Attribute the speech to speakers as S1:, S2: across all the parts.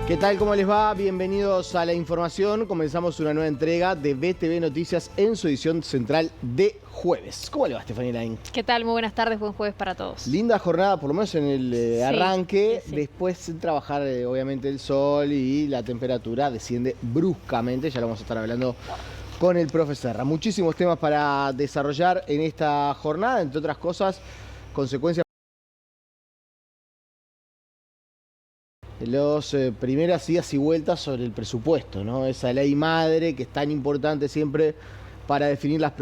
S1: ¿Qué tal? ¿Cómo les va? Bienvenidos a la información. Comenzamos una nueva entrega de BTV Noticias en su edición central de jueves. ¿Cómo le va, Estefanía Laín?
S2: ¿Qué tal? Muy buenas tardes, buen jueves para todos.
S1: Linda jornada, por lo menos en el arranque.
S2: Sí.
S1: Después trabajar, obviamente, el sol y la temperatura desciende bruscamente. Ya lo vamos a estar hablando con el profe Serra. Muchísimos temas para desarrollar en esta jornada, entre otras cosas, consecuencias. Los primeras idas y vueltas sobre el presupuesto, ¿no? Esa ley madre que es tan importante siempre para definir las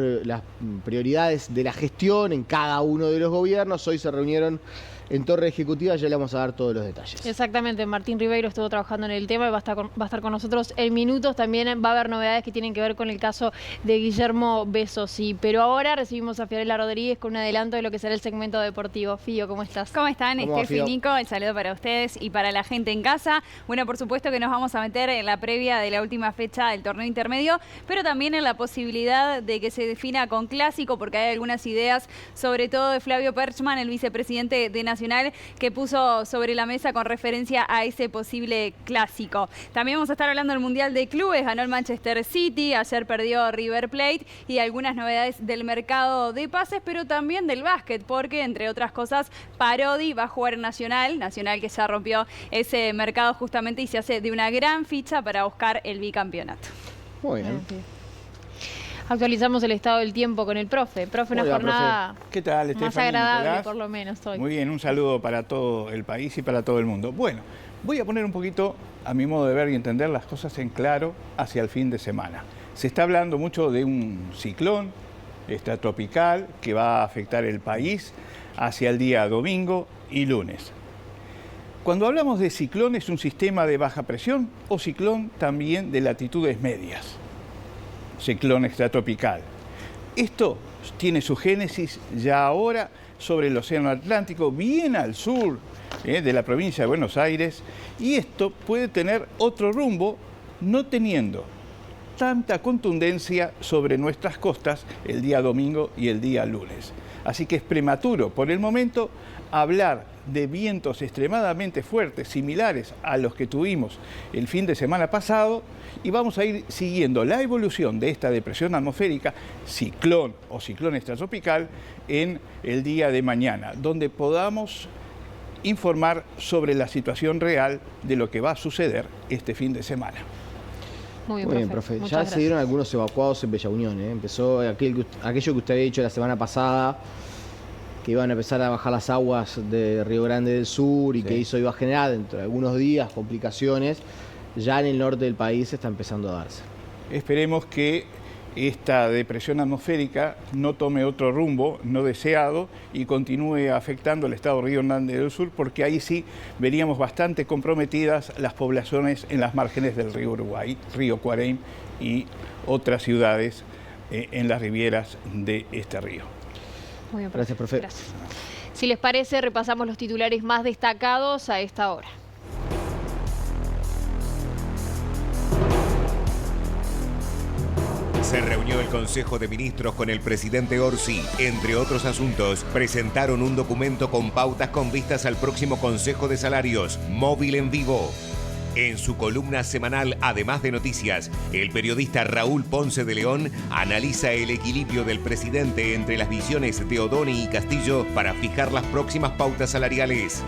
S1: prioridades de la gestión en cada uno de los gobiernos. Hoy se reunieron en Torre Ejecutiva, ya le vamos a dar todos los detalles.
S2: Exactamente, Martín Ribeiro estuvo trabajando en el tema y va a estar con nosotros en minutos. También va a haber novedades que tienen que ver con el caso de Guillermo Besosi. Pero ahora recibimos a Fiorella Rodríguez con un adelanto de lo que será el segmento deportivo. Fío, ¿cómo estás?
S3: ¿Cómo están? Estefi y Nico, el saludo para ustedes y para la gente en casa. Bueno, por supuesto que nos vamos a meter en la previa de la última fecha del torneo intermedio, pero también en la posibilidad de que se defina con clásico, porque hay algunas ideas, sobre todo de Flavio Perchman, el vicepresidente de Nacional, que puso sobre la mesa con referencia a ese posible clásico. También vamos a estar hablando del Mundial de Clubes, ganó el Manchester City, ayer perdió River Plate y algunas novedades del mercado de pases, pero también del básquet, porque entre otras cosas Parodi va a jugar en Nacional que ya rompió ese mercado justamente y se hace de una gran ficha para buscar el bicampeonato.
S1: Muy bien.
S2: Actualizamos el estado del tiempo con el profe. Profe, una jornada
S4: ¿Qué tal,
S2: más agradable, Nicolás? Por lo menos hoy.
S4: Muy bien, un saludo para todo el país y para todo el mundo. Bueno, voy a poner un poquito, a mi modo de ver y entender, las cosas en claro hacia el fin de semana. Se está hablando mucho de un ciclón extratropical que va a afectar el país hacia el día domingo y lunes. Cuando hablamos de ciclón, ¿es un sistema de baja presión o ciclón también de latitudes medias? Ciclón extratropical. Esto tiene su génesis ya ahora sobre el Océano Atlántico, bien al sur de la provincia de Buenos Aires, y esto puede tener otro rumbo, no teniendo tanta contundencia sobre nuestras costas el día domingo y el día lunes. Así que es prematuro por el momento hablar de vientos extremadamente fuertes, similares a los que tuvimos el fin de semana pasado, y vamos a ir siguiendo la evolución de esta depresión atmosférica, ciclón o ciclón extratropical, en el día de mañana, donde podamos informar sobre la situación real de lo que va a suceder este fin de semana.
S2: Muy
S1: bien, profe. Ya se dieron algunos evacuados en Bella Unión, ¿eh? Empezó aquello que usted había dicho la semana pasada, que iban a empezar a bajar las aguas de Río Grande del Sur y que eso iba a generar dentro de algunos días complicaciones. Ya en el norte del país está empezando a darse.
S4: Esperemos que esta depresión atmosférica no tome otro rumbo no deseado y continúe afectando el estado de Río Grande del Sur, porque ahí sí veríamos bastante comprometidas las poblaciones en las márgenes del río Uruguay, río Cuareim y otras ciudades en las rivieras de este río.
S2: Muy bien, profe.
S1: Gracias, profe.
S2: Gracias. Si les parece, repasamos los titulares más destacados a esta hora.
S5: Se reunió el Consejo de Ministros con el presidente Orsi. Entre otros asuntos, presentaron un documento con pautas con vistas al próximo Consejo de Salarios, Móvil en Vivo. En su columna semanal, además de noticias, el periodista Raúl Ponce de León analiza el equilibrio del presidente entre las visiones de O'Donnell y Castillo para fijar las próximas pautas salariales.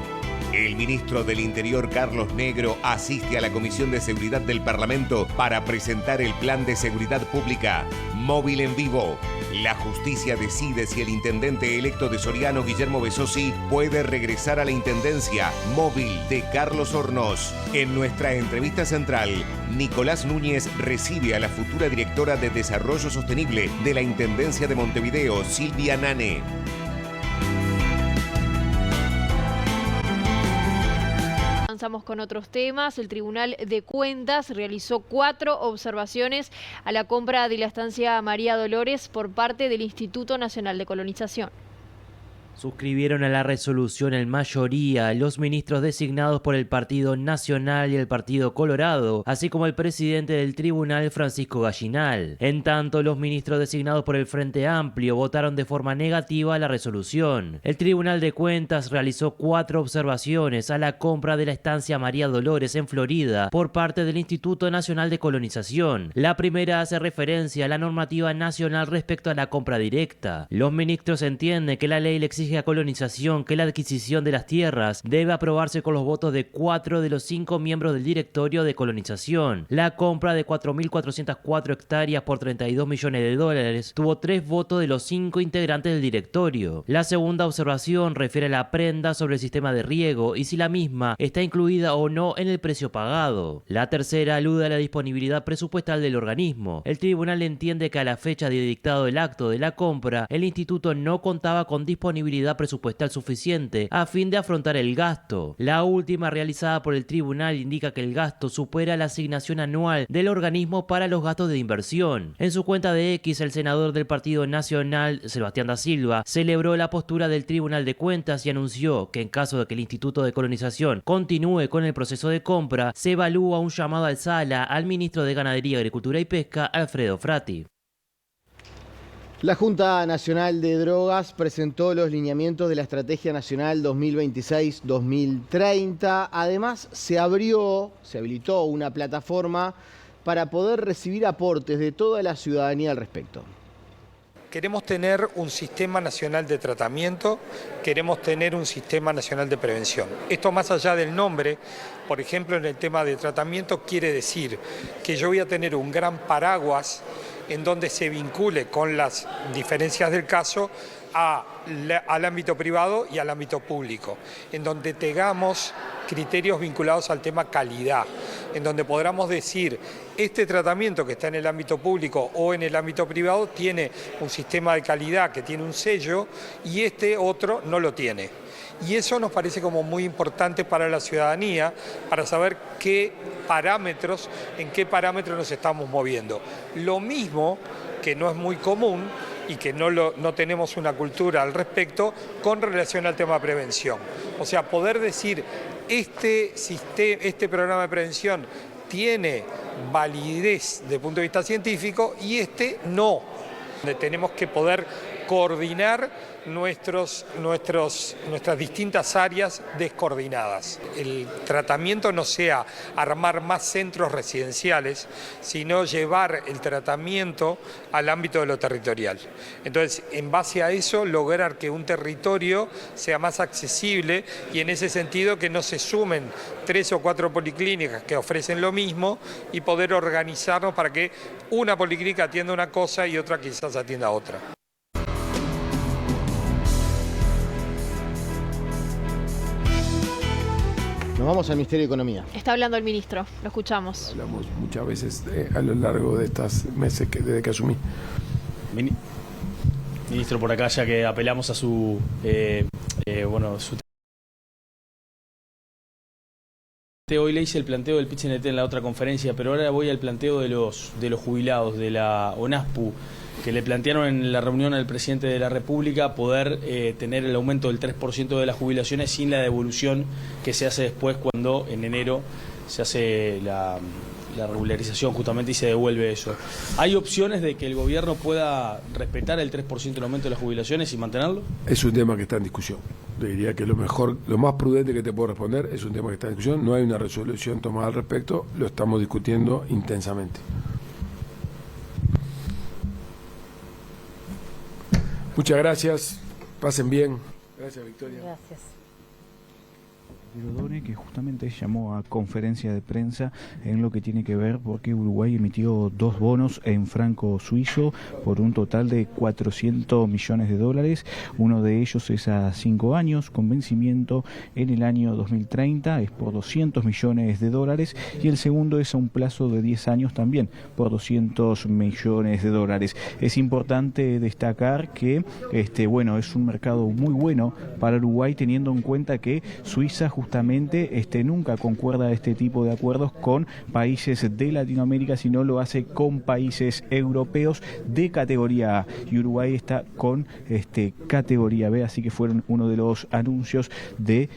S5: El ministro del Interior, Carlos Negro, asiste a la Comisión de Seguridad del Parlamento para presentar el Plan de Seguridad Pública, Móvil en Vivo. La justicia decide si el intendente electo de Soriano, Guillermo Besosi, puede regresar a la intendencia, Móvil, de Carlos Hornos. En nuestra entrevista central, Nicolás Núñez recibe a la futura directora de Desarrollo Sostenible de la Intendencia de Montevideo, Silvia Nane.
S2: Avanzamos con otros temas. El Tribunal de Cuentas realizó 4 observaciones a la compra de la estancia María Dolores por parte del Instituto Nacional de Colonización.
S6: Suscribieron a la resolución en mayoría los ministros designados por el Partido Nacional y el Partido Colorado, así como el presidente del tribunal, Francisco Gallinal. En tanto, los ministros designados por el Frente Amplio votaron de forma negativa a la resolución. El Tribunal de Cuentas realizó 4 observaciones a la compra de la estancia María Dolores en Florida por parte del Instituto Nacional de Colonización. La primera hace referencia a la normativa nacional respecto a la compra directa. Los ministros entienden que la ley le exige a Colonización que la adquisición de las tierras debe aprobarse con los votos de 4 de los 5 miembros del directorio de Colonización. La compra de 4.404 hectáreas por 32 millones de dólares tuvo 3 votos de los 5 integrantes del directorio. La segunda observación refiere a la prenda sobre el sistema de riego y si la misma está incluida o no en el precio pagado. La tercera alude a la disponibilidad presupuestal del organismo. El tribunal entiende que a la fecha de dictado del acto de la compra, el instituto no contaba con disponibilidad presupuestal suficiente a fin de afrontar el gasto. La última realizada por el tribunal indica que el gasto supera la asignación anual del organismo para los gastos de inversión. En su cuenta de X, el senador del Partido Nacional, Sebastián da Silva, celebró la postura del Tribunal de Cuentas y anunció que en caso de que el Instituto de Colonización continúe con el proceso de compra, se evalúa un llamado al sala al ministro de Ganadería, Agricultura y Pesca, Alfredo Frati.
S1: La Junta Nacional de Drogas presentó los lineamientos de la Estrategia Nacional 2026-2030. Además, se habilitó una plataforma para poder recibir aportes de toda la ciudadanía al respecto.
S7: Queremos tener un sistema nacional de tratamiento, queremos tener un sistema nacional de prevención. Esto más allá del nombre, por ejemplo, en el tema de tratamiento, quiere decir que yo voy a tener un gran paraguas en donde se vincule con las diferencias del caso al ámbito privado y al ámbito público, en donde tengamos criterios vinculados al tema calidad, en donde podamos decir, este tratamiento que está en el ámbito público o en el ámbito privado tiene un sistema de calidad que tiene un sello y este otro no lo tiene. Y eso nos parece como muy importante para la ciudadanía, para saber en qué parámetros nos estamos moviendo. Lo mismo, que no es muy común y que no tenemos una cultura al respecto, con relación al tema de prevención. O sea, poder decir, este programa de prevención tiene validez desde el punto de vista científico y este no. Tenemos que poder coordinar nuestras distintas áreas descoordinadas. El tratamiento no sea armar más centros residenciales, sino llevar el tratamiento al ámbito de lo territorial. Entonces, en base a eso, lograr que un territorio sea más accesible y en ese sentido que no se sumen 3 o 4 policlínicas que ofrecen lo mismo y poder organizarnos para que una policlínica atienda una cosa y otra quizás atienda otra.
S1: Nos vamos al Ministerio de Economía.
S2: Está hablando el ministro, lo escuchamos.
S8: Hablamos muchas veces a lo largo de estos meses desde que asumí.
S9: Ministro, por acá ya que apelamos a su hoy le hice el planteo del PIT-CNT en la otra conferencia, pero ahora voy al planteo de los jubilados de la ONASPU, que le plantearon en la reunión al presidente de la República poder tener el aumento del 3% de las jubilaciones sin la devolución que se hace después cuando en enero se hace la regularización justamente y se devuelve eso. ¿Hay opciones de que el gobierno pueda respetar el 3% del aumento de las jubilaciones y mantenerlo?
S8: Es un tema que está en discusión. Yo diría que lo más prudente que te puedo responder es un tema que está en discusión. No hay una resolución tomada al respecto, lo estamos discutiendo intensamente. Muchas gracias, pasen bien. Gracias, Victoria.
S2: Gracias.
S10: Odone, que justamente llamó a conferencia de prensa en lo que tiene que ver porque Uruguay emitió 2 bonos en franco suizo por un total de 400 millones de dólares. Uno de ellos es a 5 años con vencimiento en el año 2030, es por 200 millones de dólares, y el segundo es a un plazo de 10 años también por 200 millones de dólares. Es importante destacar que es un mercado muy bueno para Uruguay, teniendo en cuenta que Suiza justamente nunca concuerda este tipo de acuerdos con países de Latinoamérica, sino lo hace con países europeos de categoría A, y Uruguay está con categoría B, así que fueron uno de los anuncios del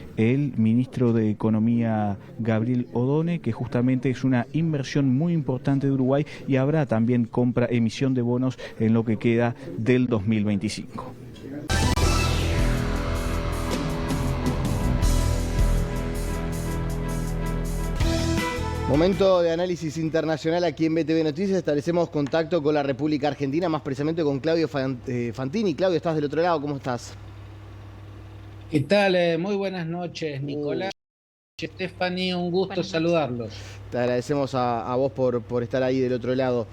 S10: ministro de Economía Gabriel Odone, que justamente es una inversión muy importante de Uruguay, y habrá también emisión de bonos en lo que queda del 2025.
S1: Momento de análisis internacional aquí en BTV Noticias. Establecemos contacto con la República Argentina, más precisamente con Claudio Fantini. Claudio, estás del otro lado, ¿cómo estás?
S11: ¿Qué tal? Muy buenas noches, Nicolás. Stephanie, un gusto saludarlos.
S1: Te agradecemos a vos por estar ahí del otro lado.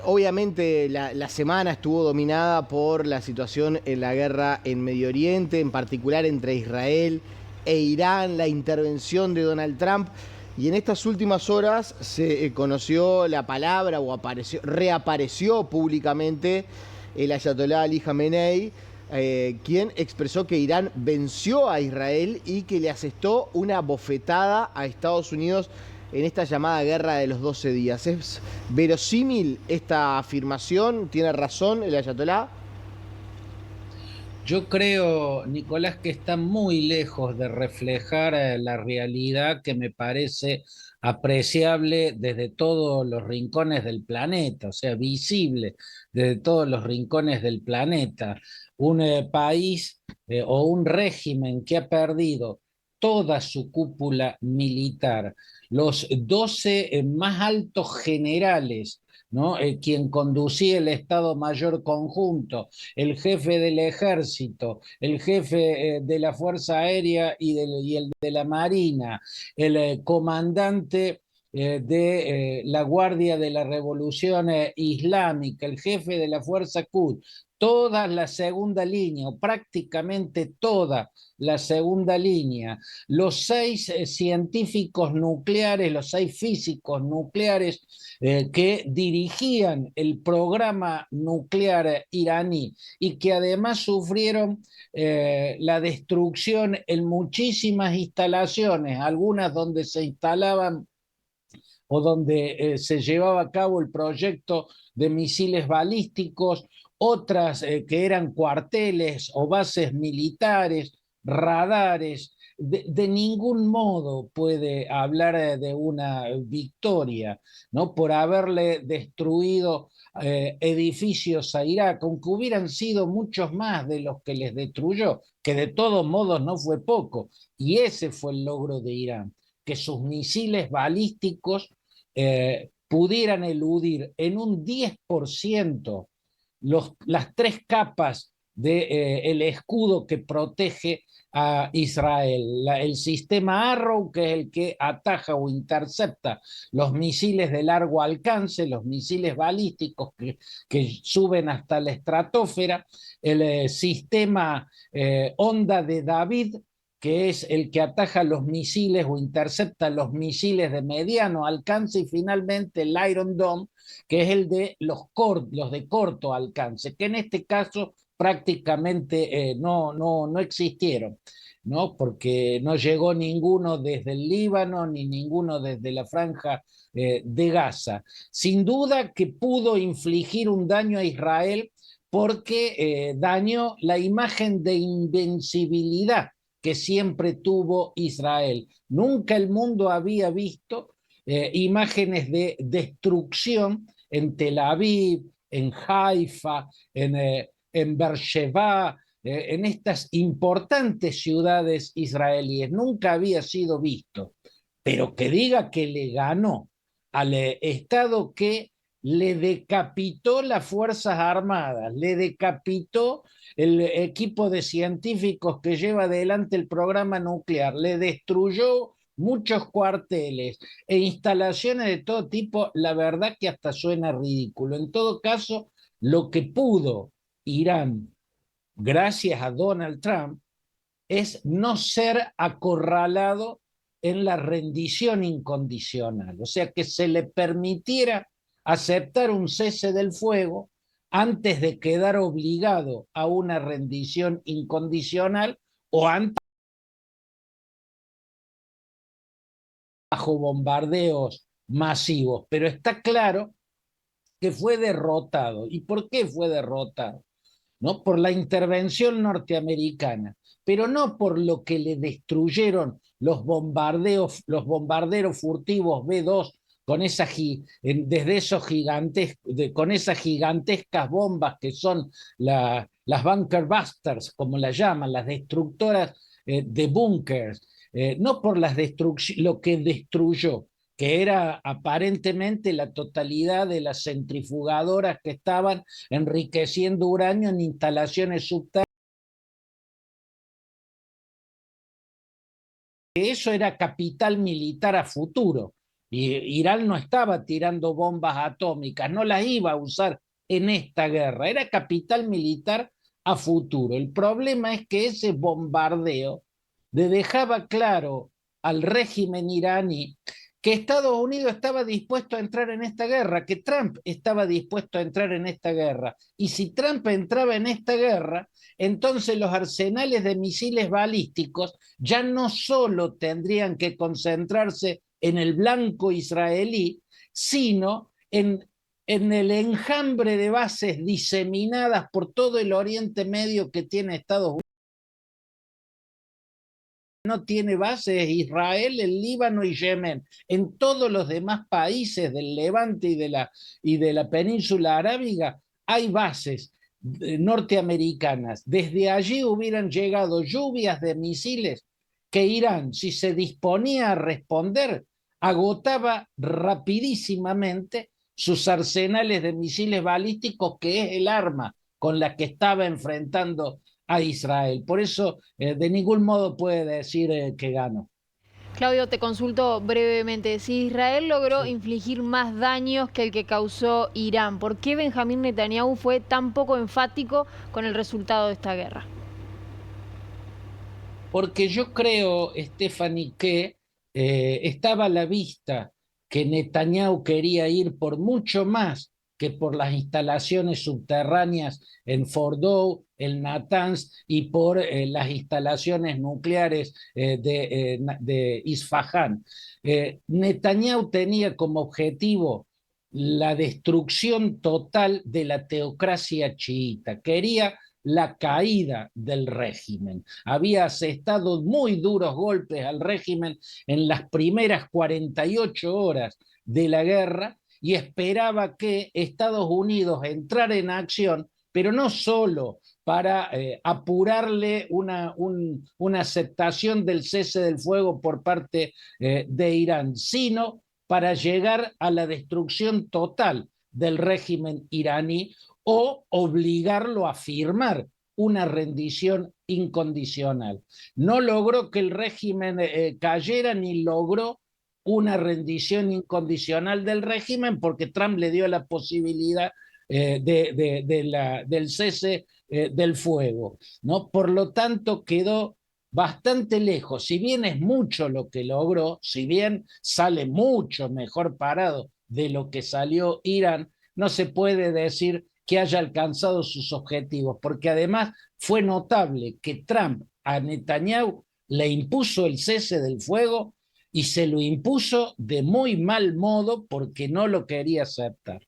S1: Obviamente la semana estuvo dominada por la situación en la guerra en Medio Oriente, en particular entre Israel e Irán, la intervención de Donald Trump. Y en estas últimas horas se conoció la palabra o reapareció públicamente el ayatolá Ali Jamenei, quien expresó que Irán venció a Israel y que le asestó una bofetada a Estados Unidos en esta llamada guerra de los 12 días. ¿Es verosímil esta afirmación? ¿Tiene razón el ayatolá?
S11: Yo creo, Nicolás, que está muy lejos de reflejar la realidad que me parece apreciable desde todos los rincones del planeta, o sea, visible desde todos los rincones del planeta. Un país o un régimen que ha perdido toda su cúpula militar, los 12 más altos generales, ¿no? Quien conducía el Estado Mayor Conjunto, el jefe del ejército, el jefe de la Fuerza Aérea y el de la Marina, el comandante de la Guardia de la Revolución Islámica, el jefe de la Fuerza Quds, toda la segunda línea, o prácticamente toda la segunda línea, los 6 científicos nucleares, los 6 físicos nucleares que dirigían el programa nuclear iraní y que además sufrieron la destrucción en muchísimas instalaciones, algunas donde se instalaban o donde se llevaba a cabo el proyecto de misiles balísticos, otras que eran cuarteles o bases militares, radares. De ningún modo puede hablar de una victoria, ¿no? Por haberle destruido edificios a Irak, aunque hubieran sido muchos más de los que les destruyó, que de todos modos no fue poco. Y ese fue el logro de Irán, que sus misiles balísticos pudieran eludir en un 10% las 3 capas del escudo que protege a Israel. El sistema Arrow, que es el que ataja o intercepta los misiles de largo alcance, los misiles balísticos que suben hasta la estratosfera, el sistema Onda de David, que es el que ataja los misiles o intercepta los misiles de mediano alcance, y finalmente el Iron Dome, que es el de los de corto alcance, que en este caso prácticamente no existieron, ¿no? Porque no llegó ninguno desde el Líbano ni ninguno desde la franja de Gaza. Sin duda que pudo infligir un daño a Israel porque dañó la imagen de invencibilidad que siempre tuvo Israel. Nunca el mundo había visto imágenes de destrucción en Tel Aviv, en Haifa, en Beersheba, en estas importantes ciudades israelíes. Nunca había sido visto. Pero que diga que le ganó al Estado que le decapitó las Fuerzas Armadas, le decapitó el equipo de científicos que lleva adelante el programa nuclear, le destruyó muchos cuarteles e instalaciones de todo tipo, la verdad que hasta suena ridículo. En todo caso, lo que pudo Irán, gracias a Donald Trump, es no ser acorralado en la rendición incondicional, o sea, que se le permitiera aceptar un cese del fuego antes de quedar obligado a una rendición incondicional o antes trajo bombardeos masivos, pero está claro que fue derrotado. ¿Y por qué fue derrotado? ¿No? Por la intervención norteamericana, pero no por lo que le destruyeron los bombarderos furtivos B-2 con desde esos con esas gigantescas bombas que son las bunker busters, como las llaman, las destructoras de búnkers, no por lo que destruyó, que era aparentemente la totalidad de las centrifugadoras que estaban enriqueciendo uranio en instalaciones subterráneas. Eso era capital militar a futuro. Y Irán no estaba tirando bombas atómicas, no las iba a usar en esta guerra, era capital militar a futuro. El problema es que ese bombardeo le dejaba claro al régimen iraní que Estados Unidos estaba dispuesto a entrar en esta guerra, que Trump estaba dispuesto a entrar en esta guerra. Y si Trump entraba en esta guerra, entonces los arsenales de misiles balísticos ya no solo tendrían que concentrarse en el blanco israelí, sino en el enjambre de bases diseminadas por todo el Oriente Medio que tiene Estados Unidos. No tiene bases Israel, el Líbano y Yemen. En todos los demás países del Levante y de la península arábiga hay bases norteamericanas. Desde allí hubieran llegado lluvias de misiles que Irán, si se disponía a responder, agotaba rapidísimamente sus arsenales de misiles balísticos, que es el arma con la que estaba enfrentando a Israel. Por eso, de ningún modo puede decir que ganó.
S2: Claudio, te consulto brevemente. Si Israel logró infligir más daños que el que causó Irán, ¿por qué Benjamín Netanyahu fue tan poco enfático con el resultado de esta guerra?
S11: Porque yo creo, Stephanie, que estaba a la vista que Netanyahu quería ir por mucho más que por las instalaciones subterráneas en Fordow, en Natanz y por las instalaciones nucleares de Isfahán. Netanyahu tenía como objetivo la destrucción total de la teocracia chiita. Quería la caída del régimen. Había asestado muy duros golpes al régimen en las primeras 48 horas de la guerra y esperaba que Estados Unidos entrara en acción, pero no solo para apurarle una aceptación del cese del fuego por parte de Irán, sino para llegar a la destrucción total del régimen iraní o obligarlo a firmar una rendición incondicional. No logró que el régimen cayera, ni logró una rendición incondicional del régimen, porque Trump le dio la posibilidad del cese del fuego, ¿no? Por lo tanto, quedó bastante lejos. Si bien es mucho lo que logró, si bien sale mucho mejor parado de lo que salió Irán, no se puede decir que haya alcanzado sus objetivos, porque además fue notable que Trump a Netanyahu le impuso el cese del fuego y se lo impuso de muy mal modo porque no lo quería aceptar.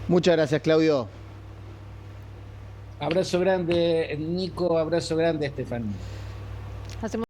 S1: Muchas gracias, Claudio.
S11: Abrazo grande, Nico, abrazo grande, Estefanía.